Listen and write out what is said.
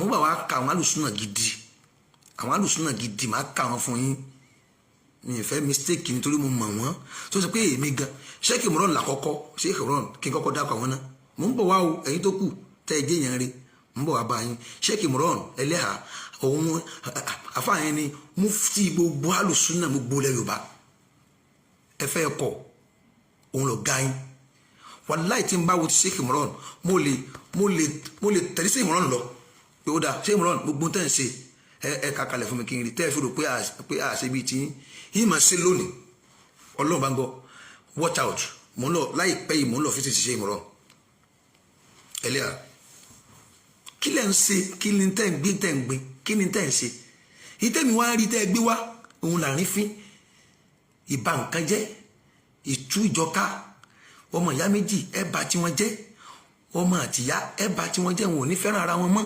mo bá wa ka àwọn alùsùnà gidi máa ka wọn fún yín mi ì fẹ́ mistake nítorí mo mọ̀ wọ́n tó sọ pé èmi gan Sheikh Imran làkọ́kọ́ Sheikh Imran kí n kọ́kọ́ dákọ̀ àwọn náà mo ń bọ̀ wá o ẹ̀yin tó kù tẹ́ ẹ jẹ́yàn rí mo ń bọ̀ wá bá yín Sheikh Imran ẹlẹ́hà òun àfààyàn ni mufti gbogbo alùsùnà gbogbo ilẹ̀ Yorùbá ẹ fẹ́ kọ̀ òun lọ ga yín wàláì tí n bá wo ti Sheikh Imran mo lè tẹ̀lé Sheikh Imran lọ pé ó dáa Sheikh Imran gbogbo tẹ́ ń ṣe ẹ kàkalẹ̀ fún mi kí n rí tẹ́ ẹ fi rò pé àṣẹ bíi tí yín máa ṣe lónìí Ọlọ́run bá ń gbọ́ watch out mo ń lọ láìpẹ́ yìí mo ń lọ fi ti Sheikh Imran ẹlẹ́yà kí lẹ́ ń ṣe kí ni tẹ́ ń gbé kí ni tẹ́ ń ṣe ìtẹ́mi wá rí tẹ́ ẹ gbé wá òun làrin fín ìbá nǹkan jẹ́ ìtú ìjọká ọmọ ìyá méjì ẹ bà tí wọ́n jẹ́ ọmọ àtìyá ẹ bà tí wọ́n jẹ́ wọn ò ní fẹ́ràn ara wọn mọ́